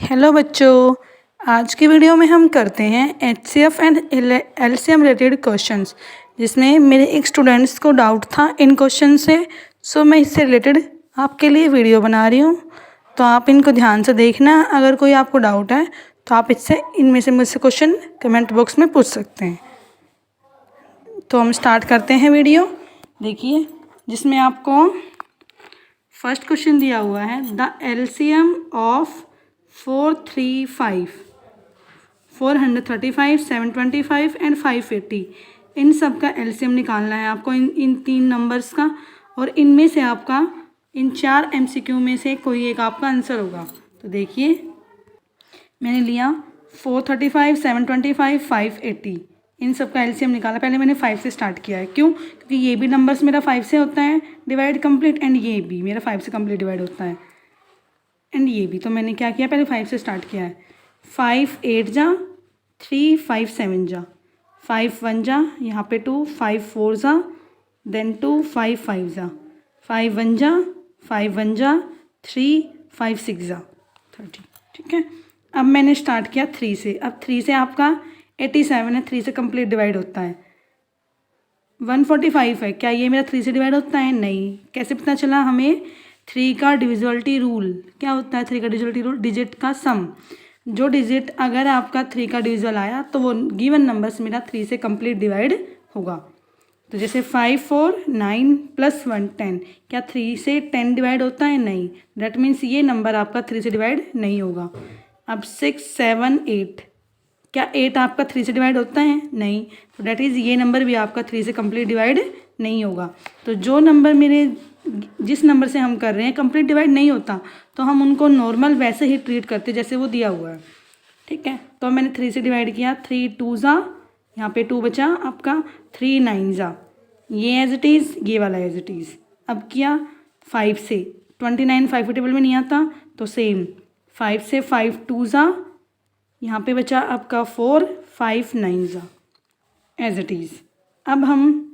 Hello बच्चों, आज की वीडियो में हम करते हैं HCF and LCM related questions, जिसमें मेरे एक स्टूडेंट्स को डाउट था इन क्वेश्चन से। सो मैं इससे रिलेटेड आपके लिए वीडियो बना रही हूँ, तो आप इनको ध्यान से देखना। अगर कोई आपको डाउट है तो आप इससे इनमें से मुझसे क्वेश्चन कमेंट बॉक्स में पूछ सकते हैं। तो हम स्टार्ट करते हैं वीडियो। देखिए, जिसमें आपको फर्स्ट क्वेश्चन दिया हुआ है, द एलसीएम ऑफ 435, 435, 725 एंड 580, इन सब का एलसीएम निकालना है आपको, इन तीन नंबर्स का। और इनमें से आपका इन 4 एमसीक्यू में से कोई एक आपका आंसर होगा। तो देखिए, मैंने लिया 435, 725, 580, इन सब का एलसीएम निकाला। पहले मैंने 5 से स्टार्ट किया है, क्यों? क्योंकि ये भी नंबर्स मेरा 5 से होता है डिवाइड कंप्लीट, एंड ये भी मेरा 5 से कंप्लीट डिवाइड होता है, एंड ये भी। तो मैंने क्या किया, पहले 5 से स्टार्ट किया है। 5 8 जा, 3 5 7 जा, 5 1 जा, यहाँ पे 2, 5 4 जा, देन 2 5 5 जा, 5 1 जा, 5 1 जा, 3 5 6 जा, 30। ठीक है, अब मैंने स्टार्ट किया 3 से। अब 3 से आपका 87 है, 3 से कंप्लीट डिवाइड होता है। 145 है, क्या ये मेरा 3 से डिवाइड होता है? नहीं। कैसे पता चला हमें? 3 का डिविजिबिलिटी रूल। क्या होता है 3 का डिविजिबिलिटी रूल? डिजिट का सम। जो डिजिट अगर आपका 3 का डिविजिबल आया तो वो गिवन नंबर से मेरा 3 से कंप्लीट डिवाइड होगा। तो जैसे 5 4 9 प्लस 1 10, क्या 3 से 10 डिवाइड होता है? नहीं। दैट मीन्स ये नंबर आपका 3 से डिवाइड नहीं होगा। अब 6 7 8, क्या 8 आपका 3 से डिवाइड होता है? नहीं। तो डैट इज़ ये नंबर भी आपका 3 से कंप्लीट डिवाइड नहीं होगा। तो जो नंबर मेरे जिस नंबर से हम कर रहे हैं कंप्लीट डिवाइड नहीं होता, तो हम उनको नॉर्मल वैसे ही ट्रीट करते जैसे वो दिया हुआ है। ठीक है, तो मैंने 3 से डिवाइड किया। 3 2 जा, यहाँ पे 2 बचा आपका, 3 9 जा, ये एज इट इज़, ये वाला एज इट इज़। अब किया 5 से, 29 5 के टेबल में नहीं आता, तो सेम 5 से 5 2 जा, यहाँ पे बचा आपका 4 5 9 जा, एज इट इज़। अब हम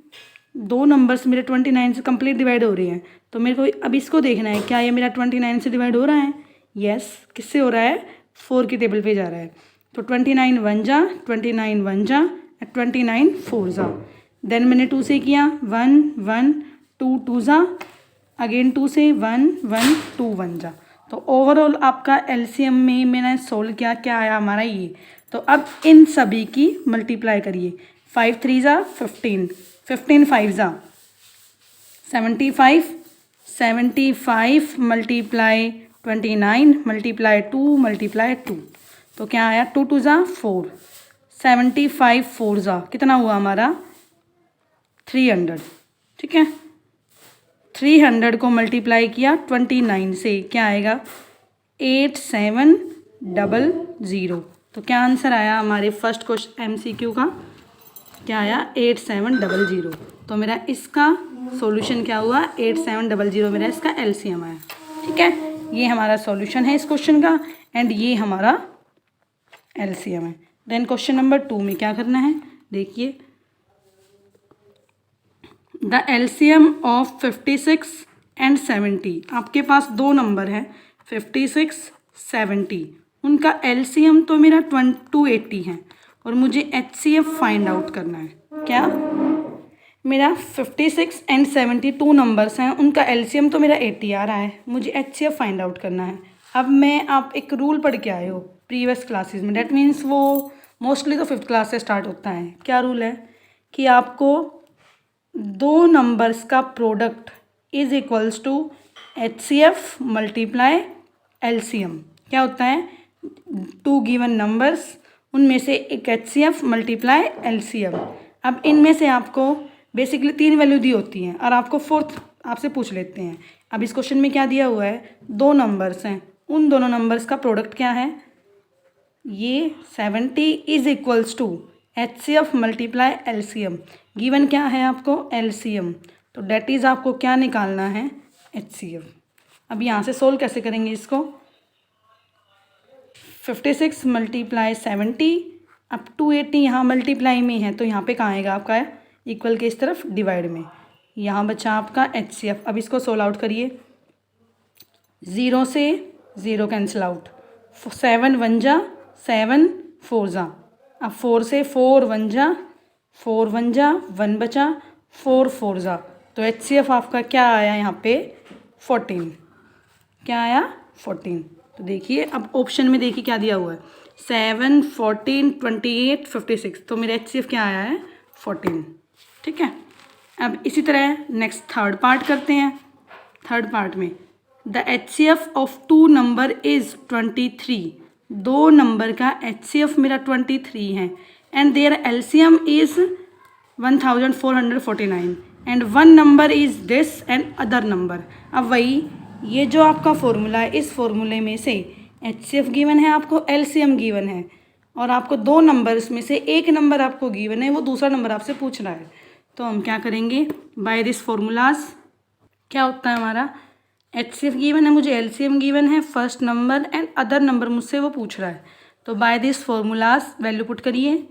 दो नंबर्स मेरे 29 से कंप्लीट डिवाइड हो रहे हैं, तो मेरे को अब इसको देखना है, क्या ये मेरा 29 से डिवाइड हो रहा है? यस। किससे हो रहा है? 4 की टेबल पे जा रहा है। तो 29 1 जा, 29 1 जा, 29 4 जा। देन मैंने 2 से किया, 1 1 2 2 जा, अगेन 2 से 1 1 2 1 जा। तो ओवरऑल आपका एलसीएम में मैंने सोल्व किया, क्या आया हमारा ये। तो अब इन सभी की मल्टीप्लाई करिए। 5 3 जा 15, 15 5 जा 75, 75 मल्टीप्लाई 29 मल्टीप्लाई 2 मल्टीप्लाई 2, तो क्या आया? 2 2 जा 4, 75 4 जा, कितना हुआ हमारा? 300। ठीक है, 300 को मल्टीप्लाई किया 29 से, क्या आएगा? 8700। तो क्या आंसर आया हमारे फर्स्ट क्वेश्चन एमसीक्यू का? क्या आया? 8700। तो मेरा इसका सॉल्यूशन क्या हुआ? 8700 मेरा इसका एलसीएम आया। ठीक है, ये हमारा सॉल्यूशन है इस क्वेश्चन का, एंड ये हमारा एलसीएम है। देन क्वेश्चन नंबर 2 में क्या करना है, देखिए। द एलसीएम ऑफ 56 एंड 70, आपके पास दो नंबर हैं 56 70, उनका एलसीएम तो मेरा 280 है, और मुझे एचसीएफ फाइंड आउट करना है। क्या? मेरा 56 एंड 70 2 नंबर्स हैं, उनका एलसीएम तो मेरा 80 आ रहा है, मुझे एचसीएफ फाइंड आउट करना है। अब आप एक रूल पढ़ के आए हो प्रीवियस क्लासेस में, डैट मीन्स वो मोस्टली तो 5th क्लास से स्टार्ट होता है। क्या रूल है? कि आपको दो नंबर्स का product is equals to HCF multiply LCM. क्या होता है? 2 गिवन नंबर्स, उनमें से एक एचसीएफ मल्टीप्लाई एलसीएम। अब इनमें से आपको बेसिकली 3 वैल्यू दी होती हैं, और आपको 4th आपसे पूछ लेते हैं। अब इस क्वेश्चन में क्या दिया हुआ है? 2 नंबर्स हैं, उन दोनों नंबर्स का प्रोडक्ट क्या है? ये 70 is equals to HCF multiply LCM. Given क्या है आपको? एलसीएम। तो डेट इज़ आपको क्या निकालना है? एचसीएफ। अब यहाँ से सोल्व कैसे करेंगे इसको? 56 मल्टीप्लाई 70, अब 280 यहाँ मल्टीप्लाई में है, तो यहाँ पे कहाँ आएगा आपका? इक्वल के इस तरफ डिवाइड में, यहाँ बचा आपका एचसीएफ। अब इसको सोल्व आउट करिए। 0 से 0 कैंसिल आउट, 7 वन जा 7 4 जा, अब 4 से 4 वन जा 1 बचा, 4 4 जा, तो HCF आपका क्या आया यहाँ पे 14, क्या आया 14। तो देखिए अब ऑप्शन में देखिए क्या दिया हुआ है 7 14 28 56, तो मेरा HCF क्या आया है 14। ठीक है, अब इसी तरह नेक्स्ट थर्ड पार्ट करते हैं। थर्ड पार्ट में the HCF of 2 number is 23, 2 number का HCF मेरा 23 है and their LCM is 1449 and 1 number is this and other number. अब वही ये जो आपका फॉर्मूला है, इस फॉर्मूले में से HCF गिवन है, आपको LCM गिवन है और आपको 2 नंबर्स में से एक नंबर आपको गिवन है, वो दूसरा नंबर आपसे पूछ रहा है। तो हम क्या करेंगे बाय दिस फॉर्मूलाज, क्या होता है हमारा HCF गिवन है, मुझे LCM गिवन है, first number and other number मुझसे वो पूछ रहा है। तो by this formulas value put करिए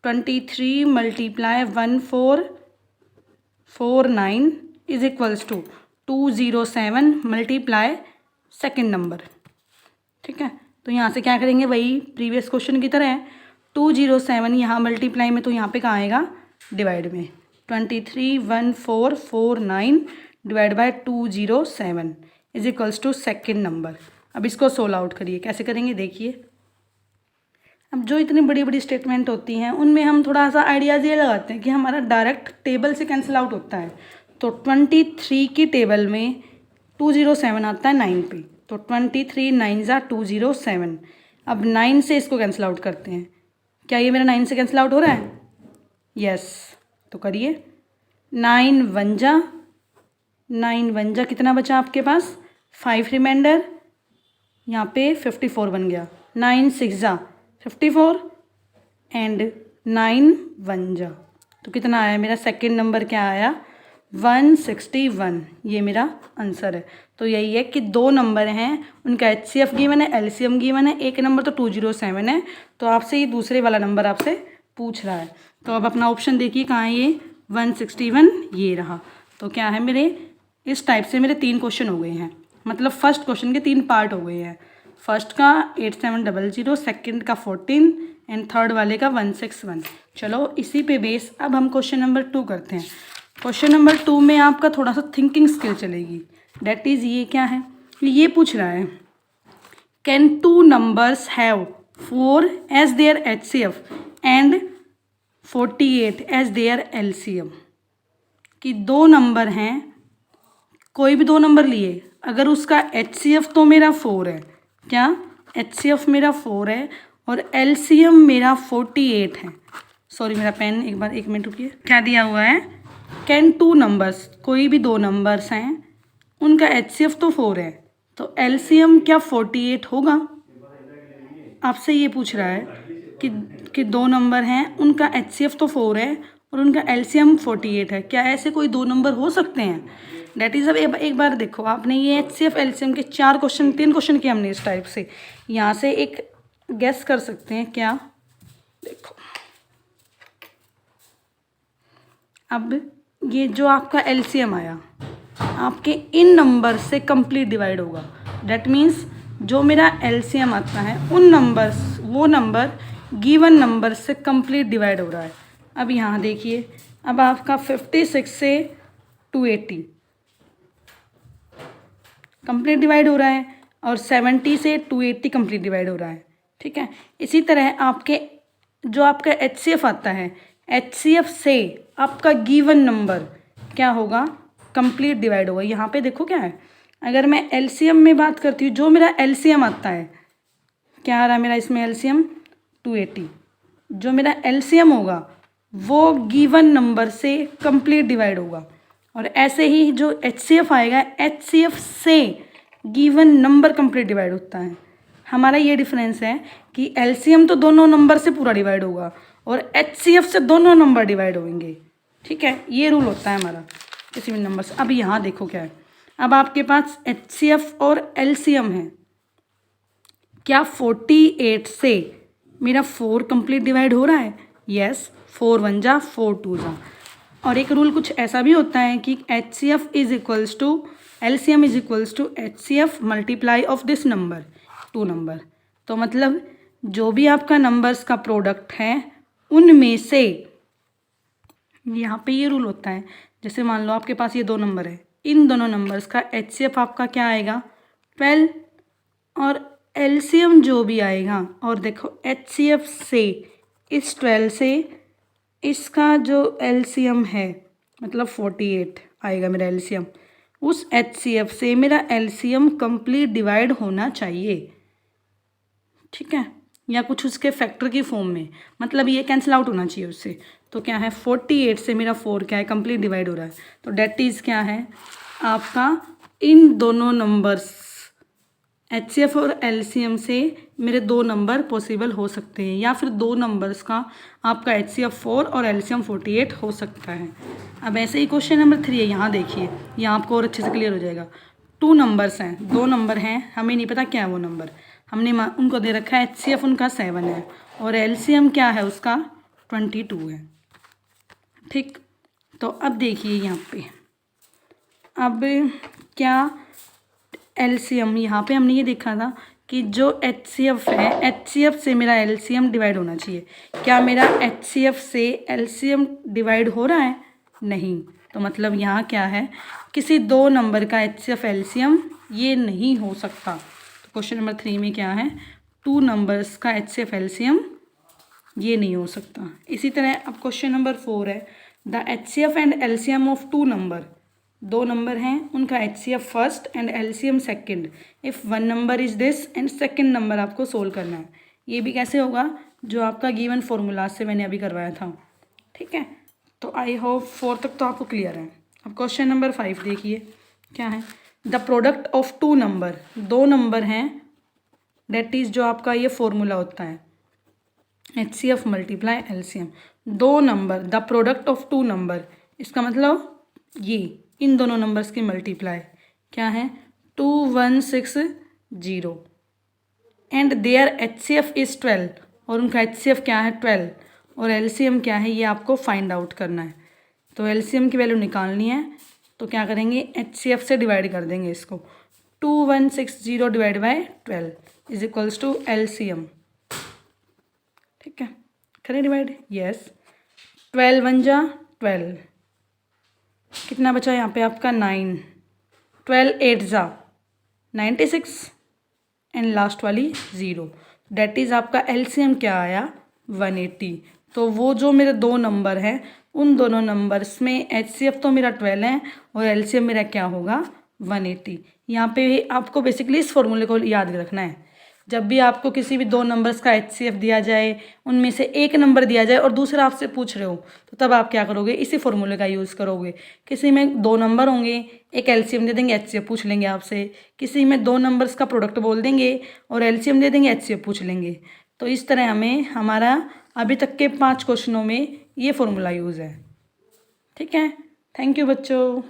23 multiply 1449 is equals to 207 multiply second number. ठीक है, तो यहाँ से क्या करेंगे वही प्रीवियस क्वेश्चन की तरह 207 यहाँ मल्टीप्लाई में, तो यहाँ पे कहाँ आएगा डिवाइड में 231449 divide by 207 is equals to second number. अब इसको सोल्व आउट करिए, कैसे करेंगे देखिए। अब जो इतनी बड़ी बड़ी स्टेटमेंट होती हैं उनमें हम थोड़ा सा आइडियाज़ ये लगाते हैं कि हमारा डायरेक्ट टेबल से कैंसिल आउट होता है। तो 23 की टेबल में 207 आता है 9 पे, तो 23 9 ज़ा 207। अब 9 से इसको कैंसिल आउट करते हैं, क्या ये मेरा 9 से कैंसिल आउट हो रहा है? यस, तो करिए 9 1 जा कितना बचा आपके पास 5 रिमाइंडर, यहाँ पे 54 बन गया, 9 6 जा 54 एंड 9 1 जा, तो कितना आया मेरा सेकेंड नंबर क्या आया 161। ये मेरा आंसर है। तो यही है कि 2 नंबर हैं, उनका HCF गिवन है, LCM गिवन है, एक नंबर तो 207 है, तो आपसे ये दूसरे वाला नंबर आपसे पूछ रहा है। तो अब अपना ऑप्शन देखिए कहाँ है, ये 161 ये रहा। तो क्या है मेरे इस टाइप से मेरे 3 क्वेश्चन हो गए हैं, मतलब फर्स्ट क्वेश्चन के 3 पार्ट हो गए हैं। फर्स्ट का 8700, सेकंड का 14 एंड थर्ड वाले का 161। चलो इसी पे बेस अब हम क्वेश्चन नंबर 2 करते हैं। क्वेश्चन नंबर 2 में आपका थोड़ा सा थिंकिंग स्किल चलेगी, डेट इज़ ये क्या है, ये पूछ रहा है can 2 numbers have 4 as their HCF and 48 as their LCM। कि 2 नंबर हैं, कोई भी 2 नंबर लिए, अगर उसका HCF तो मेरा 4 है, क्या HCF मेरा 4 है और LCM मेरा 48 है। सॉरी मेरा पेन एक मिनट रुकिए, क्या दिया हुआ है कैन 2 नंबर्स, कोई भी 2 नंबर्स हैं, उनका HCF तो 4 है, तो LCM क्या 48 होगा। आपसे ये पूछ रहा है कि 2 नंबर हैं, उनका HCF तो 4 है और उनका LCM 48 है, क्या ऐसे कोई 2 नंबर हो सकते हैं। डेट इज़ अब एक बार देखो, आपने ये HCF LCM के 3 क्वेश्चन किए हमने इस टाइप से, यहाँ से एक गेस कर सकते हैं क्या, देखो अब ये जो आपका LCM आया आपके इन नंबर से कंप्लीट डिवाइड होगा। डेट मीन्स जो मेरा LCM आता है उन नंबर्स, वो नंबर गिवन नंबर से कंप्लीट डिवाइड हो रहा है। अब यहाँ देखिए, अब आपका 56 से 280 कंप्लीट डिवाइड हो रहा है और 70 से 280 कंप्लीट डिवाइड हो रहा है। ठीक है, इसी तरह आपके जो आपका HCF आता है, HCF से आपका गिवन नंबर क्या होगा कंप्लीट डिवाइड होगा। यहाँ पे देखो क्या है, अगर मैं LCM में बात करती हूँ, जो मेरा LCM आता है, क्या आ रहा है मेरा इसमें LCM 280, जो मेरा LCM होगा वो गिवन नंबर से कंप्लीट डिवाइड होगा। और ऐसे ही जो HCF आएगा, HCF से गिवन नंबर कंप्लीट डिवाइड होता है। हमारा ये डिफरेंस है कि LCM तो दोनों नंबर से पूरा डिवाइड होगा और HCF से दोनों नंबर डिवाइड होंगे। ठीक है, ये रूल होता है हमारा किसी भी नंबर से। अब यहाँ देखो क्या है, अब आपके पास HCF और LCM है, क्या 48 से मेरा 4 कंप्लीट डिवाइड हो रहा है? यस, 4 1 जा 4 2 जा। और एक रूल कुछ ऐसा भी होता है कि HCF is equals to LCM is equals to HCF multiply of this number 2 number. तो मतलब जो भी आपका नंबर्स का प्रोडक्ट है उनमें से, यहाँ पे ये रूल होता है, जैसे मान लो आपके पास ये दो नंबर है, इन दोनों नंबर्स का HCF आपका क्या आएगा 12, और LCM जो भी आएगा, और देखो HCF से इस 12 से इसका जो LCM है मतलब 48 आएगा मेरा LCM, उस HCF से मेरा LCM कंप्लीट डिवाइड होना चाहिए, ठीक है, या कुछ उसके फैक्टर की फॉर्म में, मतलब ये कैंसिल आउट होना चाहिए उससे। तो क्या है 48 से मेरा 4 क्या है कंप्लीट डिवाइड हो रहा है, तो डेट इज़ क्या है आपका इन दोनों नंबर्स HCF और LCM से मेरे दो नंबर पॉसिबल हो सकते हैं, या फिर दो नंबर्स का आपका HCF 4 और LCM 48 हो सकता है। अब ऐसे ही क्वेश्चन नंबर 3 है, यहाँ देखिए, यहाँ आपको और अच्छे से क्लियर हो जाएगा। 2 नंबर्स हैं, दो नंबर हैं, हमें नहीं पता क्या है वो नंबर, हमने उनको दे रखा है HCF उनका 7 है और LCM क्या है उसका 22 है, ठीक। तो अब देखिए यहाँ पे, अब क्या LCM, यहाँ पे हमने ये देखा था कि जो HCF है HCF से मेरा LCM डिवाइड होना चाहिए, क्या मेरा HCF से LCM डिवाइड हो रहा है, नहीं, तो मतलब यहाँ क्या है किसी दो नंबर का HCF LCM ये नहीं हो सकता। तो क्वेश्चन नंबर 3 में क्या है 2 नंबर्स का HCF LCM ये नहीं हो सकता। इसी तरह अब क्वेश्चन नंबर 4 है, the HCF and LCM of 2 number, दो नंबर हैं उनका HCF first and LCM second, if one number is this and second number आपको सोल्व करना है। ये भी कैसे होगा, जो आपका गिवन फॉर्मूला से मैंने अभी करवाया था, ठीक है। तो आई होप 4 तक तो आपको क्लियर है। अब क्वेश्चन नंबर 5 देखिए क्या है, द प्रोडक्ट ऑफ 2 नंबर, दो नंबर हैं, डेट इज़ जो आपका ये फॉर्मूला होता है HCF मल्टीप्लाई LCM, दो number the product of 2 number, इसका मतलब ये इन दोनों नंबर्स की मल्टीप्लाई क्या है 2160 एंड देयर HCF इज़ 12, और उनका HCF क्या है 12 और LCM क्या है ये आपको फाइंड आउट करना है। तो LCM की वैल्यू निकालनी है, तो क्या करेंगे HCF से डिवाइड कर देंगे इसको, 2160 divide by 12 is equals to LCM, ठीक है, करें डिवाइड, यस, 12 1 जा 12, कितना बचा यहाँ पे आपका 9, 12 8 जा 96 एंड लास्ट वाली 0, डेट इज़ आपका LCM क्या आया 180। तो वो जो मेरे दो नंबर हैं उन दोनों नंबर्स में HCF तो मेरा 12 है और LCM मेरा क्या होगा 180। यहाँ पे आपको बेसिकली इस फॉर्मूले को याद रखना है, जब भी आपको किसी भी दो नंबर्स का HCF दिया जाए, उनमें से एक नंबर दिया जाए और दूसरा आपसे पूछ रहे हो, तो तब आप क्या करोगे इसी फॉर्मूले का यूज़ करोगे। किसी में दो नंबर होंगे, एक LCM दे देंगे, HCF पूछ लेंगे आपसे, किसी में दो नंबर्स का प्रोडक्ट बोल देंगे और LCM दे देंगे, HCF पूछ लेंगे। तो इस तरह हमें हमारा अभी तक के 5 क्वेश्चनों में ये फॉर्मूला यूज़ है, ठीक है। थैंक यू बच्चों।